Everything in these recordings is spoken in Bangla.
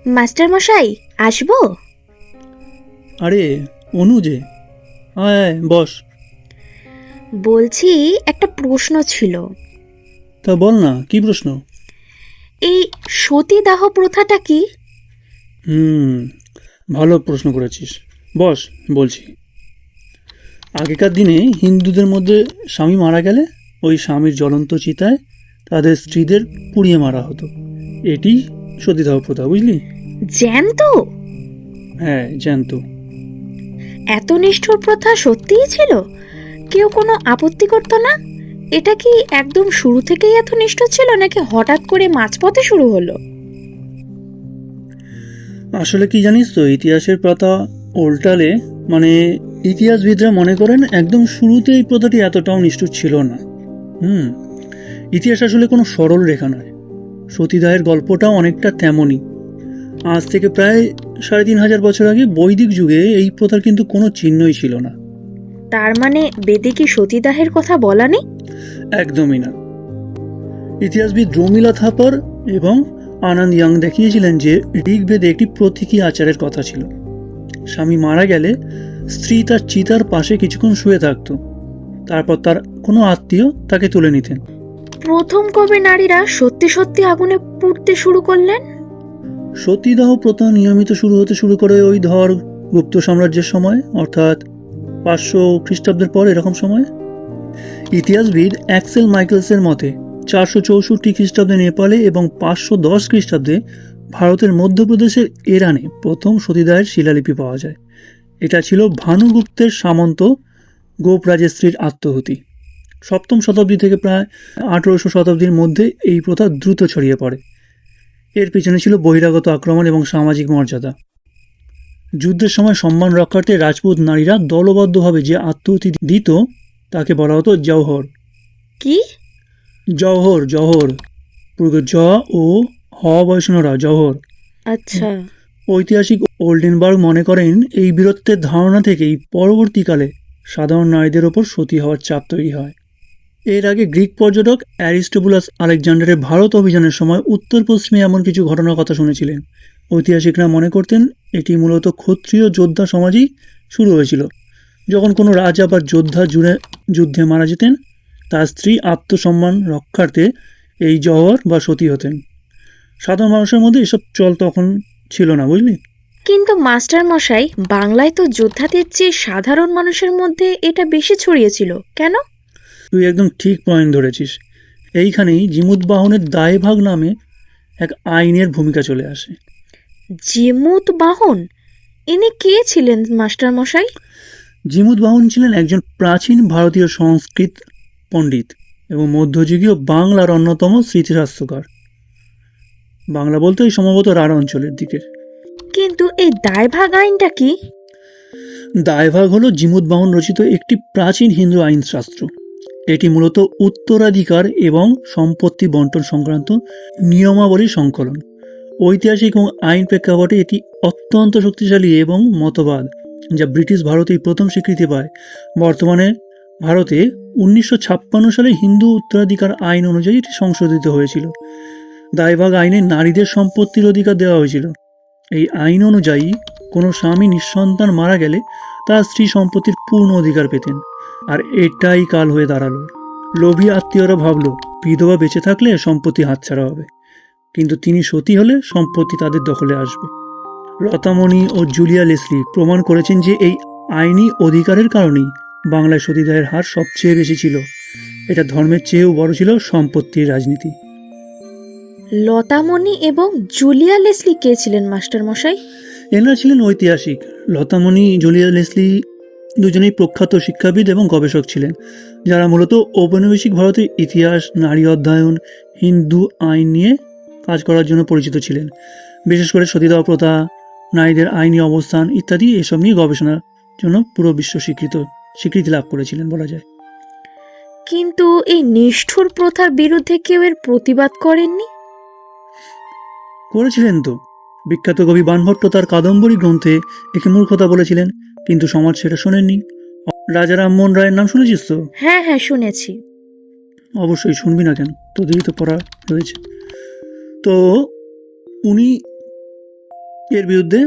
মাস্টার মশাই, আসবো? আরে অনু যে, আয় আয় বস। বলছি, একটা প্রশ্ন ছিল। তা বল না, কি প্রশ্ন? এই সতীদাহ প্রথাটা কি? হুম, ভালো প্রশ্ন করেছিস। বস, বলছি। আগেকার দিনে হিন্দুদের মধ্যে স্বামী মারা গেলে ওই স্বামীর জ্বলন্ত চিতায় তাদের স্ত্রীদের পুড়িয়ে মারা হতো। এটি সতীদাহ প্রথা, বুঝলি? জ্যান্ত? হ্যাঁ, জ্যান্ত। এত নিষ্ঠুর প্রথা সত্যিই ছিল? কেউ কোনো আপত্তি করতো না? এটা কি একদম শুরু থেকেই এত নিষ্ঠুর ছিল, নাকি হঠাৎ করে মাঝপথে শুরু হলো? আসলে কি জানিস তো, ইতিহাসের পাতা উল্টালে মানে ইতিহাসবিদরা মনে করেন একদম শুরুতে এই প্রথাটি এতটাও নিষ্ঠুর ছিল না। হুম, ইতিহাস আসলে কোনো সরল রেখা নয়। সতীদাহের গল্পটাও অনেকটা তেমনই। আজ থেকে প্রায় ৩,৫০০ বছর আগে বৈদিক যুগে এই প্রথার কিন্তু কোনো চিহ্নই ছিল না। তার মানে বেদে কি সতীদাহের কথা বলা নেই? একদমই না। ইতিহাসবিদ রমিলা থাপার এবং আনন্দ ইয়াং দেখিয়েছিলেন যে ঋগ্বেদে একটি প্রতীকী আচারের কথা ছিল। স্বামী মারা গেলে স্ত্রী তার চিতার পাশে কিছুক্ষণ শুয়ে থাকতো, তারপর তার কোনো আত্মীয় তাকে তুলে নিতেন। প্রথম কবে নারীরা সত্যি সত্যি আগুনে পুড়তে শুরু করলেন? সতীদাহ প্রথা নিয়মিত শুরু করে ওই ধর গুপ্ত সাম্রাজ্যের সময়, অর্থাৎ 500 খ্রিস্টাব্দের পর এরকম সময়। ইতিহাসবিদ অ্যাক্সেল মাইকেলসের মতে 464 খ্রিস্টাব্দে নেপালে এবং 510 খ্রিস্টাব্দে ভারতের মধ্যপ্রদেশের এরানে প্রথম সতীদাহের শিলালিপি পাওয়া যায়। এটা ছিল ভানুগুপ্তের সামন্ত গোপরাজের স্ত্রীর আত্মহুতি। সপ্তম শতাব্দী থেকে প্রায় 1800 শতাব্দীর মধ্যে এই প্রথা দ্রুত ছড়িয়ে পড়ে। এর পিছনে ছিল বহিরাগত আক্রমণ এবং সামাজিক মর্যাদা। যুদ্ধের সময় সম্মান রক্ষার্থে রাজপুত নারীরা দলবদ্ধভাবে যে আত্মহুতি দিত তাকে বলা হতো জওহর। কি? জওহর, জওহর, পুরো জ ও হ বয়সনরা জওহর। আচ্ছা। ঐতিহাসিক ওল্ডেনবার্গ মনে করেন এই বীরত্বের ধারণা থেকেই পরবর্তীকালে সাধারণ নারীদের ওপর সতী হওয়ার চাপ তৈরি হয়। এর আগে গ্রিক পর্যটক অ্যারিস্টোবুলাস আলেকজান্ডারের ভারত অভিযানের সময় উত্তর পশ্চিমে এমন কিছু ঘটনার কথা শুনেছিলেন। ঐতিহাসিকরা মনে করতেন এটি মূলত ক্ষত্রিয় যোদ্ধা সমাজেই শুরু হয়েছিল। যখন কোনো রাজা বা যোদ্ধা যুদ্ধে মারা যেতেন, তার স্ত্রী আত্মসম্মান রক্ষার্থে এই জওহর বা সতী হতেন। সাধারণ মানুষের মধ্যে এসব চল তখন ছিল না, বুঝলি? কিন্তু মাস্টার মশাই, বাংলায় তো যোদ্ধাদের চেয়ে সাধারণ মানুষের মধ্যে এটা বেশি ছড়িয়েছিল কেন? তুই একদম ঠিক পয়েন্ট ধরেছিস। এইখানেই জিমুতবাহনের দায়ভাগ নামে এক আইনের ভূমিকা চলে আসে। জিমুত বাহন? ইনি কে ছিলেন মাস্টার মশাই? জিমুতবাহন ছিলেন একজন প্রাচীন ভারতীয় সংস্কৃত পণ্ডিত এবং মধ্যযুগীয় বাংলার অন্যতম স্মৃতিশাস্ত্রকার। বাংলা বলতে ওই সম্ভবত রাঢ় অঞ্চলের দিকের। কিন্তু এই দায়ভাগ আইনটা কি? দায়ভাগ হলো জিমুতবাহন রচিত একটি প্রাচীন হিন্দু আইনশাস্ত্র। এটি মূলত উত্তরাধিকার এবং সম্পত্তি বন্টন সংক্রান্ত নিয়মাবলীর সংকলন। ঐতিহাসিক এবং আইন প্রেক্ষাপটে এটি অত্যন্ত শক্তিশালী এবং মতবাদ, যা ব্রিটিশ ভারতেই প্রথম স্বীকৃতি পায়। বর্তমানে ভারতে 1956 সালে হিন্দু উত্তরাধিকার আইন অনুযায়ী এটি সংশোধিত হয়েছিল। দায়ভাগ আইনে নারীদের সম্পত্তির অধিকার দেওয়া হয়েছিল। এই আইন অনুযায়ী কোনো স্বামী নিঃসন্তান মারা গেলে তার স্ত্রী সম্পত্তির পূর্ণ অধিকার পেতেন। আর এটাই কাল হয়ে দাঁড়ালো। লোভী আত্মীয়রা ভাবলো বিধবা বেঁচে থাকলে সম্পত্তি হাতছাড়া হবে, কিন্তু তিনি সতী হলে সম্পত্তি তাদের দখলে আসবে। লতামণি ও জুলিয়া লেসলি প্রমাণ করেছেন যে এই আইনি অধিকারের কারণেই বাংলায় সতীদাহের হার সবচেয়ে বেশি ছিল। এটা ধর্মের চেয়েও বড় ছিল সম্পত্তির রাজনীতি। লতামণি এবং জুলিয়া লেসলি কে ছিলেন মাস্টার মশাই? এনারা ছিলেন ঐতিহাসিক। লতামণি, জুলিয়া লেসলি দুজনেই প্রখ্যাত শিক্ষাবিদ এবং গবেষক ছিলেন, যারা মূলত ঔপনিবেশিক ভারতের ইতিহাস, নারী অধ্যয়ন, হিন্দু আইন নিয়ে কাজ করার জন্য পরিচিত ছিলেন। বিশেষ করে সতীদাহ প্রথা, নারীদের আইনি অবস্থান ইত্যাদি এসব নিয়ে গবেষণার জন্য পুরো বিশ্ব স্বীকৃতি লাভ করেছিলেন বলা যায়। কিন্তু এই নিষ্ঠুর প্রথার বিরুদ্ধে কেউ এর প্রতিবাদ করেননি? করেছিলেন তো। বিখ্যাত কবি বাণভট্ট তার কাদম্বরী গ্রন্থে একে মূর্খতা বলেছিলেন, কিন্তু সমাজ সেটা শোনেননি। রাজা রামমোহন রায়ের নাম শুনেছিস তো? হ্যাঁ হ্যাঁ, শুনেছি। অবশ্যই, শুনবি না কেন, তোদেরই তো পড়া রয়েছে। তো উনি এর বিরুদ্ধে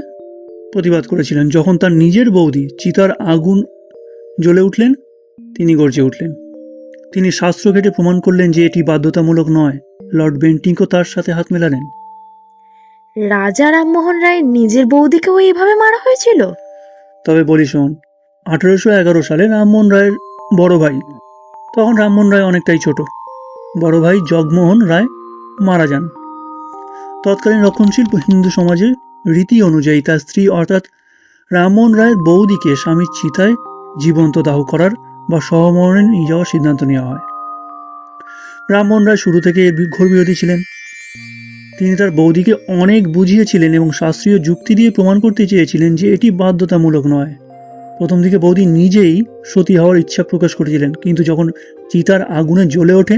প্রতিবাদ করেছিলেন। যখন তার নিজের বৌদি চিতার আগুন জ্বলে উঠলেন, তিনি গর্জে উঠলেন। তিনি শাস্ত্র ঘেটে প্রমাণ করলেন যে এটি বাধ্যতামূলক নয়। লর্ড বেন্টিংকও তার সাথে হাত মেলালেন। রাজা রামমোহন রায় নিজের বৌদিকেও এইভাবে মারা হয়েছিল? তবে বলি শোন, 1811 সালে রামমোহন রায়ের বড় ভাই, তখন রামমোহন রায় অনেকটাই ছোট, বড় ভাই জগমোহন রায় মারা যান। তৎকালীন রক্ষণশীল হিন্দু সমাজের রীতি অনুযায়ী তার স্ত্রী অর্থাৎ রামমোহন রায়ের বৌদিকে স্বামীর চিতায় জীবন্ত দাহ করার বা সহমরণে নিয়ে যাওয়ার সিদ্ধান্ত নেওয়া হয়। রামমোহন রায় শুরু থেকে এর ঘোর বিরোধী ছিলেন। তিনি তার বৌদিকে অনেক বুঝিয়েছিলেন এবং শাস্ত্রীয় যুক্তি দিয়ে প্রমাণ করতে চেয়েছিলেন যে এটি বাধ্যতামূলক নয়। প্রথম দিকে বৌদি নিজেই সতী হওয়ার ইচ্ছা প্রকাশ করেছিলেন, কিন্তু যখন চিতার আগুনে জ্বলে ওঠে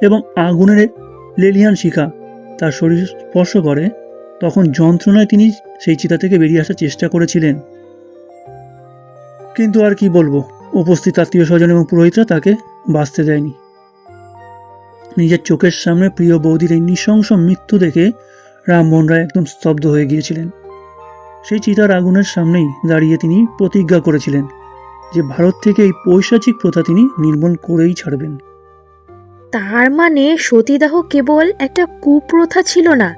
এবং আগুনের লেলিহান শিখা তার শরীর স্পর্শ করে, তখন যন্ত্রণায় তিনি সেই চিতা থেকে বেরিয়ে আসার চেষ্টা করেছিলেন। কিন্তু আর কি বলবো, উপস্থিত আত্মীয় স্বজন এবং পুরোহিতরা তাকে বাঁচতে দেয়নি। নিজের চোখের সামনে প্রিয় বৌদির এই নৃশংস মৃত্যু দেখে রামমোহন রায় একদম স্তব্ধ হয়ে গিয়েছিলেন। সেই চিতার আগুনের সামনেই দাঁড়িয়ে তিনি প্রতিজ্ঞা করেছিলেন যে ভারত থেকে এই পৈশাচিক প্রথা তিনি নির্মূল করেই ছাড়বেন। তার মানে সতীদাহ কেবল একটা কুপ্রথা ছিল না,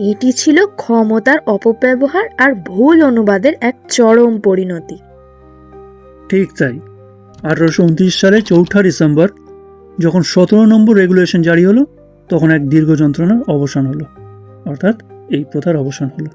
এটি ছিল ক্ষমতার অপব্যবহার আর ভুল অনুবাদের এক চরম পরিণতি। ঠিক তাই। 1829 সালে 4 ডিসেম্বর যখন 17 নম্বর রেগুলেশন জারি হলো, তখন এক দীর্ঘ যন্ত্রণার অবসান হলো, অর্থাৎ এই প্রথার অবসান হলো।